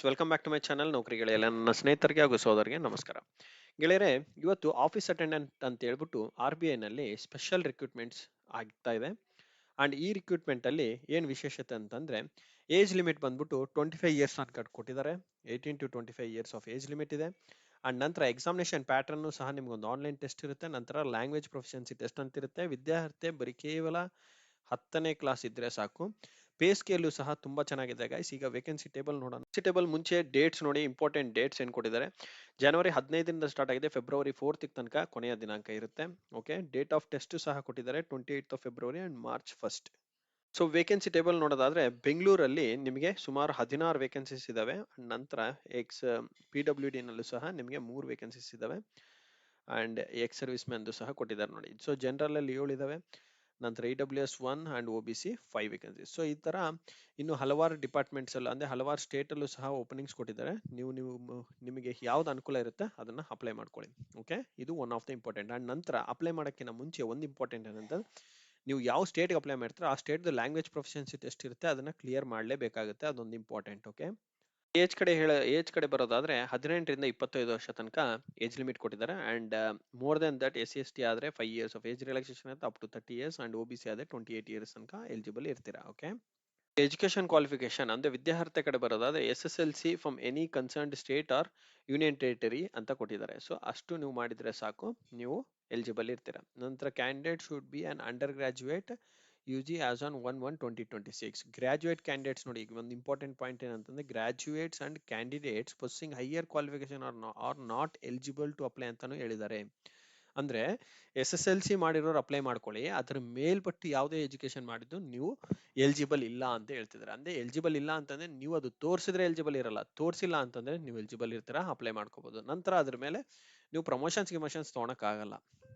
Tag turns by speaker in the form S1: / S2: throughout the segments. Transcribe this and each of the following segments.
S1: Welcome back to my channel ನೌಕರಿ ಗೆಳೆಯಲ್ಲ ನನ್ನ ಸ್ನೇಹಿತರಿಗೆ ಹಾಗೂ ಸೋದರಿಗೆ ನಮಸ್ಕಾರ. ಗೆಳೆಯರೆ, ಇವತ್ತು ಆಫೀಸ್ ಅಟೆಂಡೆಂಟ್ ಅಂತ ಹೇಳ್ಬಿಟ್ಟು RBI ನಲ್ಲಿ ಸ್ಪೆಷಲ್ ರಿಕ್ರೂಟ್ಮೆಂಟ್ಸ್ ಆಗ್ತಾ ಇದೆ. ಅಂಡ್ ಈ ರಿಕ್ರೂಟ್ಮೆಂಟ್ ಅಲ್ಲಿ ಏನ್ ವಿಶೇಷತೆ ಅಂತಂದ್ರೆ ಏಜ್ ಲಿಮಿಟ್ ಬಂದ್ಬಿಟ್ಟು 25 ಇಯರ್ಸ್ ಅಂತ ಕೊಟ್ಟಿದ್ದಾರೆ. 18 to 25 years of age limit ಇದೆ. ಅಂಡ್ ನಂತರ ಎಕ್ಸಾಮಿನೇಷನ್ ಪ್ಯಾಟರ್ನ್ ಸಹ ನಿಮ್ಗೊಂದು ಆನ್ಲೈನ್ ಟೆಸ್ಟ್ ಇರುತ್ತೆ. ನಂತರ ಲ್ಯಾಂಗ್ವೇಜ್ ಪ್ರೊಫಿಷಿಯನ್ಸಿ ಟೆಸ್ಟ್ ಅಂತ ಇರುತ್ತೆ. ವಿದ್ಯಾರ್ಥಿ ಬರೀ ಕೇವಲ 10ನೇ ಕ್ಲಾಸ್ ಇದ್ರೆ ಸಾಕು. ಪೇ ಸ್ಕೇಲು ಸಹ ತುಂಬಾ ಚೆನ್ನಾಗಿದೆ ಗೈಸ್. ಈಗ ವೇಕೆನ್ಸಿ ಟೇಬಲ್ ನೋಡೋಣ. ವೇಕೆನ್ಸಿ ಟೇಬಲ್ ಮುಂಚೆ ಡೇಟ್ಸ್ ನೋಡಿ, ಇಂಪಾರ್ಟೆಂಟ್ ಡೇಟ್ಸ್ ಏನ್ ಕೊಟ್ಟಿದ್ದಾರೆ. ಜನವರಿ 15ರಿಂದ ಸ್ಟಾರ್ಟ್ ಆಗಿದೆ, ಫೆಬ್ರವರಿ 4th ತನಕ ಕೊನೆಯ ದಿನಾಂಕ ಇರುತ್ತೆ. ಓಕೆ, ಡೇಟ್ ಆಫ್ ಟೆಸ್ಟ್ ಸಹ ಕೊಟ್ಟಿದ್ದಾರೆ 28th of February and March 1st. So vacancy table ನೋಡೋದಾದ್ರೆ ಬೆಂಗಳೂರಲ್ಲಿ ನಿಮಗೆ ಸುಮಾರು 16 ವೇಕೆನ್ಸೀಸ್ ಇದಾವೆ. ನಂತರ PWD ನಲ್ಲೂ ಸಹ ನಿಮಗೆ 3 ವೇಕೆನ್ಸೀಸ್ ಇದಾವೆ. ಅಂಡ್ ಎಕ್ಸ್ ಸರ್ವಿಸ್ ಮ್ಯಾನ್ ಸಹ ಕೊಟ್ಟಿದ್ದಾರೆ ನೋಡಿ. ಸೊ ಜನರಲ್ ಅಲ್ಲಿ 7 ಇದಾವೆ. ನಂತರ EWS 1 and OBC 5 vacancies. So ಈ ತರ ಇನ್ನು ಹಲವಾರು ಡಿಪಾರ್ಟ್ಮೆಂಟ್ಸ್ ಅಲ್ಲೂ ಅಂದ್ರೆ ಹಲವಾರು ಸ್ಟೇಟ್ ಅಲ್ಲೂ ಸಹ ಓಪನಿಂಗ್ಸ್ ಕೊಟ್ಟಿದ್ದಾರೆ. ನಿಮಗೆ ಯಾವ್ದು ಅನುಕೂಲ ಇರುತ್ತೆ ಅದನ್ನ ಅಪ್ಲೈ ಮಾಡ್ಕೊಳ್ಳಿ. ಓಕೆ, ಇದು one of the important. And ನಂತರ ಅಪ್ಲೈ ಮಾಡೋಕ್ಕಿಂತ ಮುಂಚೆ ಒಂದು ಇಂಪಾರ್ಟೆಂಟ್ ಏನಂತ, ನೀವು ಯಾವ ಸ್ಟೇಟ್ಗೆ ಅಪ್ಲೈ ಮಾಡ್ತೀರಾ ಆ ಸ್ಟೇಟ್ ಲ್ಯಾಂಗ್ವೇಜ್ ಪ್ರೊಫಿಷಿಯನ್ಸಿ ಟೆಸ್ಟ್ ಇರುತ್ತೆ, ಅದನ್ನ ಕ್ಲಿಯರ್ ಮಾಡಲೇಬೇಕಾಗುತ್ತೆ. ಅದೊಂದು ಇಂಪಾರ್ಟೆಂಟ್. ಓಕೆ, ಏಜ್ ಕಡೆ ಬರೋದಾದ್ರೆ 18ರಿಂದ 25 ವರ್ಷ ತನಕ ಏಜ್ ಲಿಮಿಟ್ ಕೊಟ್ಟಿದ್ದಾರೆ. And more than that SC/ST ಆದ್ರೆ 5 ಇಯರ್ಸ್ ಆಫ್ ಏಜ್ ರಿಲ್ಯಾಕ್ಸೇಷನ್ ಇರುತ್ತೆ, up to 30 years. And OBC ಆದ್ರೆ 28 ಇಯರ್ಸ್ ತನಕ ಎಲಿಜಿಬಲ್ ಇರ್ತೀರಾ. ಓಕೆ, ಎಜುಕೇಶನ್ ಕ್ವಾಲಿಫಿಕೇಶನ್ ಅಂದ್ರೆ ವಿದ್ಯಾರ್ಥಿ ಕಡೆ ಬರೋದಾದ್ರೆ SSLC from any concerned state or union territory ಅಂತ ಕೊಟ್ಟಿದ್ದಾರೆ. ಸೊ ಅಷ್ಟು ನೀವು ಮಾಡಿದ್ರೆ ಸಾಕು, ನೀವು ಎಲಿಜಿಬಲ್ ಇರ್ತೀರಾ. ನಂತರ candidate should be an undergraduate UG as on 1/1/2026. Graduate candidates ನೋಡಿ, ಈಗ ಒಂದು ಇಂಪಾರ್ಟೆಂಟ್ ಪಾಯಿಂಟ್ ಏನಂತಂದ್ರೆ graduates and candidates possessing higher qualification are not eligible to apply ಅಂತಾನು ಹೇಳಿದ್ದಾರೆ. ಅಂದ್ರೆ SSLC ಮಾಡಿರೋರು ಅಪ್ಲೈ ಮಾಡ್ಕೊಳ್ಳಿ, ಅದರ ಮೇಲ್ಪಟ್ಟು ಯಾವುದೇ ಎಜುಕೇಶನ್ ಮಾಡಿದ್ದು ನೀವು ಎಲಿಜಿಬಲ್ ಇಲ್ಲ ಅಂತ ಹೇಳ್ತಿದ್ದಾರೆ. ಅಂದ್ರೆ ಎಲಿಜಿಬಲ್ ಇಲ್ಲ ಅಂತಂದ್ರೆ ನೀವು ಅದು ತೋರಿಸಿದ್ರೆ ಎಲಿಜಿಬಲ್ ಇರಲ್ಲ, ತೋರಿಸಿಲ್ಲ ಅಂತಂದ್ರೆ ನೀವು ಎಲಿಜಿಬಲ್ ಇರ್ತೀರಾ, ಅಪ್ಲೈ ಮಾಡ್ಕೋಬಹುದು. ನಂತರ ಅದ್ರ ಮೇಲೆ ನೀವು ಪ್ರಮೋಷನ್ಸ್ ತೊಗೊಳಕ್ ಆಗಲ್ಲ.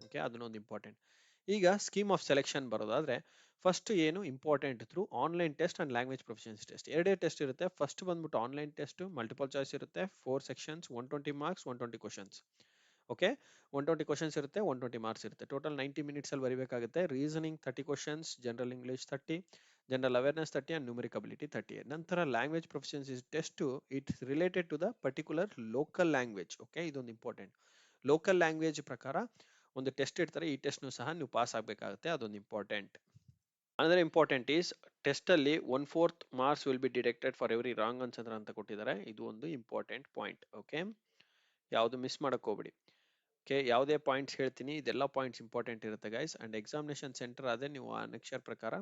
S1: ಓಕೆ, ಅದನ್ನೊಂದು ಇಂಪಾರ್ಟೆಂಟ್. ಈಗ ಸ್ಕೀಮ್ ಆಫ್ ಸೆಲೆಕ್ಷನ್ ಬರೋದಾದ್ರೆ ಫಸ್ಟ್ ಏನು important, through online test and language proficiency test. ಎರಡೇ ಟೆಸ್ಟ್ ಇರುತ್ತೆ. ಫಸ್ಟ್ ಬಂದ್ಬಿಟ್ಟು ಆನ್ಲೈನ್ ಟೆಸ್ಟ್, ಮಲ್ಟಿಪಲ್ ಚಾಯ್ಸ್ ಇರುತ್ತೆ, 4 sections, 120 marks, 120 questions. Okay, 120 questions ಇರುತ್ತೆ, 120 ಮಾರ್ಕ್ಸ್ ಇರುತ್ತೆ. ಟೋಟಲ್ 90 ಮಿನಿಟ್ಸ್ ಅಲ್ಲಿ ಬರೀಬೇಕಾಗುತ್ತೆ. Reasoning 30 questions, general English 30, general awareness 30 and numeric ability 30. ನಂತರ language proficiency test, it's related to the particular local language. Okay, ಇದೊಂದು important. Local language ಪ್ರಕಾರ ಒಂದು test ಇಡ್ತಾರೆ, ಈ ಟೆಸ್ಟ್ ಸಹ ನೀವು ಪಾಸ್ ಆಗಬೇಕಾಗುತ್ತೆ, ಅದೊಂದು important. Another important is test ಅಲ್ಲಿ 1/4 marks will be deducted for every wrong answer ಅಂತ ಕೊಟ್ಟಿದ್ದಾರೆ. ಇದು ಒಂದು ಇಂಪಾರ್ಟೆಂಟ್ ಪಾಯಿಂಟ್. ಓಕೆ, ಯಾವುದು ಮಿಸ್ ಮಾಡಕ್ ಹೋಗ್ಬೇಡಿ. ಓಕೆ, ಯಾವುದೇ ಪಾಯಿಂಟ್ಸ್ ಹೇಳ್ತೀನಿ, ಇದೆಲ್ಲ ಪಾಯಿಂಟ್ಸ್ ಇಂಪಾರ್ಟೆಂಟ್ ಇರುತ್ತೆ ಗೈಸ್. ಅಂಡ್ ಎಕ್ಸಾಮಿನೇಷನ್ ಸೆಂಟರ್ ಅದೇ, ನೀವು ಆ ಅಕ್ಷರ ಪ್ರಕಾರ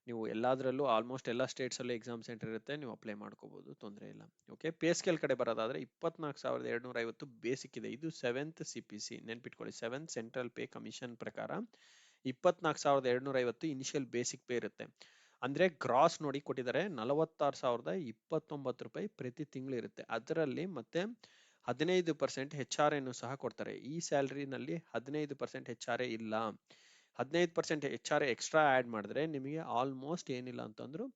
S1: ನೀವು ಎಲ್ಲಾದ್ರಲ್ಲೂ ಆಲ್ಮೋಸ್ಟ್ ಎಲ್ಲ ಸ್ಟೇಟ್ಸ್ ಅಲ್ಲೂ ಎಕ್ಸಾಮ್ ಸೆಂಟರ್ ಇರುತ್ತೆ, ನೀವು ಅಪ್ಲೈ ಮಾಡ್ಕೋಬಹುದು, ತೊಂದರೆ ಇಲ್ಲ. ಓಕೆ, ಪೇ ಸ್ಕೇಲ್ ಕಡೆ ಬರೋದಾದ್ರೆ 24,250 ಬೇಸಿಕ್ ಇದೆ. ಇದು 7th CPC ನೆನ್ಪಿಟ್ಕೊಳ್ಳಿ. 7th ಸೆಂಟ್ರಲ್ ಪೇ ಕಮಿಷನ್ ಪ್ರಕಾರ 24,250 ಇನಿಷಿಯಲ್ ಬೇಸಿಕ್ ಪೇ ಇರುತ್ತೆ. ಅಂದ್ರೆ ಗ್ರಾಸ್ ನೋಡಿ ಕೊಟ್ಟಿದ್ದಾರೆ, 46,029 ರೂಪಾಯಿ ಪ್ರತಿ ತಿಂಗಳು ಇರುತ್ತೆ. ಅದರಲ್ಲಿ ಮತ್ತೆ 15% HRA ಸಹ ಕೊಡ್ತಾರೆ. ಈ ಸ್ಯಾಲರಿನಲ್ಲಿ 15% HRA ಇಲ್ಲ. 15% HRA ಎಕ್ಸ್ಟ್ರಾ ಆಡ್ ಮಾಡಿದ್ರೆ ನಿಮಗೆ ಆಲ್ಮೋಸ್ಟ್ ಏನಿಲ್ಲ ಅಂತಂದ್ರು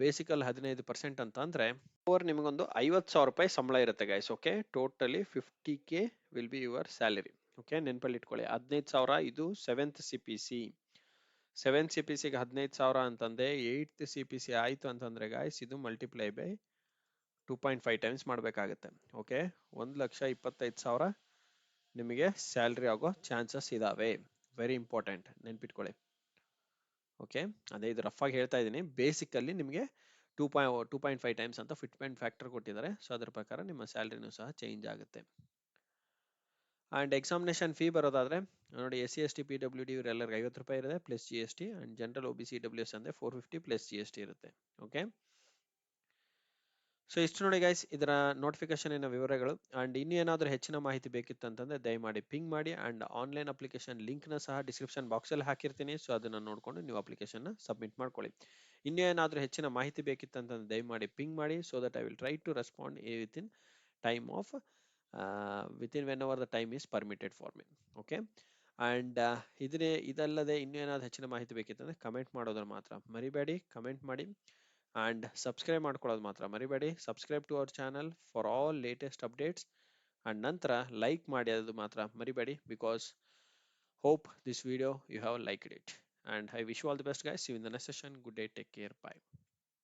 S1: ಬೇಸಿಕಲ್ 15% ಅಂತ ಅಂದ್ರೆ ಓವರ್ ನಿಮಗೊಂದು 50,000 ರೂಪಾಯಿ ಸಂಬಳ ಇರುತ್ತೆ guys. Okay, totally 50K will be your salary. Okay, ನೆನ್ಪಲ್ಲಿ ಇಟ್ಕೊಳ್ಳಿ. 15,000 ಇದು 7th CPC. 7th CPCಗೆ 15,000 ಅಂತಂದ್ರೆ 8th CPC ಆಯ್ತು ಅಂತಂದ್ರೆ ಗಾಯ್ಸ್ ಇದು ಮಲ್ಟಿಪ್ಲೈ ಬೈ 2.5 ಟೈಮ್ಸ್ ಮಾಡಬೇಕಾಗುತ್ತೆ. ಓಕೆ, 1,25,000 ನಿಮಗೆ ಸ್ಯಾಲ್ರಿ ಆಗೋ ಚಾನ್ಸಸ್ ಇದಾವೆ. ವೆರಿ ಇಂಪಾರ್ಟೆಂಟ್, ನೆನ್ಪಿಟ್ಕೊಳ್ಳಿ. ಓಕೆ, ಅದೇ ಇದು ರಫ್ ಆಗಿ ಹೇಳ್ತಾ ಇದ್ದೀನಿ. ಬೇಸಿಕ್ ಅಲ್ಲಿ ನಿಮಗೆ 2.5 ಟೈಮ್ಸ್ ಅಂತ ಫಿಟ್ಮೆಂಟ್ ಫ್ಯಾಕ್ಟರ್ ಕೊಟ್ಟಿದ್ದಾರೆ. ಸೊ ಅದ್ರ ಪ್ರಕಾರ ನಿಮ್ಮ ಸ್ಯಾಲ್ರಿನೂ ಸಹ ಚೇಂಜ್ ಆಗುತ್ತೆ. ಅಂಡ್ ಎಕ್ಸಾಮಿನೇಷನ್ ಫೀ ಬರೋದಾದ್ರೆ ನೋಡಿ, SC/ST PWD ಇವರೆಲ್ಲರಿಗೆ 50 ರೂಪಾಯಿ ಇರುತ್ತೆ plus GST. And general OBC EWS ಅಂದ್ರೆ 450 ಪ್ಲಸ್ GST ಇರುತ್ತೆ. ಓಕೆ, ಸೊ ಇಷ್ಟು ನೋಡಿ ಗೈಸ್ ಇದರ ನೋಟಿಫಿಕೇಶನ್ ವಿವರಗಳು. ಅಂಡ್ ಇನ್ನೂ ಏನಾದರೂ ಹೆಚ್ಚಿನ ಮಾಹಿತಿ ಬೇಕಿತ್ತು ಅಂತಂದ್ರೆ ದಯಮಾಡಿ ಪಿಂಗ್ ಮಾಡಿ. ಅಂಡ್ ಆನ್ಲೈನ್ ಅಪ್ಲಿಕೇಶನ್ ಲಿಂಕ್ ನ ಸಹ ಡಿಸ್ಕ್ರಿಪ್ಷನ್ ಬಾಕ್ಸ್ ಅಲ್ಲಿ ಹಾಕಿರ್ತೀನಿ. ಸೊ ಅದನ್ನ ನೋಡ್ಕೊಂಡು ನೀವು ಅಪ್ಲಿಕೇಶನ್ ಸಬ್ಮಿಟ್ ಮಾಡ್ಕೊಳ್ಳಿ. ಇನ್ನೂ ಏನಾದರೂ ಹೆಚ್ಚಿನ ಮಾಹಿತಿ ಬೇಕಿತ್ತು ಅಂತಂದ್ರೆ ದಯಮಾಡಿ ಪಿಂಗ್ ಮಾಡಿ. So that I will try to respond within time of within whenever the time is permitted for me. Okay, and ಇದಲ್ಲದೆ ಇನ್ನೂ ಏನಾದ್ರು ಹೆಚ್ಚಿನ ಮಾಹಿತಿ ಬೇಕಿತ್ತಂದ್ರೆ ಕಮೆಂಟ್ ಮಾಡೋದ್ರ ಮಾತ್ರ ಮರಿಬೇಡಿ. ಕಮೆಂಟ್ ಮಾಡಿ ಅಂಡ್ ಸಬ್ಸ್ಕ್ರೈಬ್ ಮಾಡ್ಕೊಳ್ಳೋದು ಮಾತ್ರ ಮರಿಬೇಡಿ. Subscribe to our channel for all latest updates. And ನಂತರ ಲೈಕ್ ಮಾಡಿ ಅದು ಮಾತ್ರ ಮರಿಬೇಡಿ. Because hope this video you have liked it. And I wish you all the best guys. See you in the next session. Good day, take care, bye.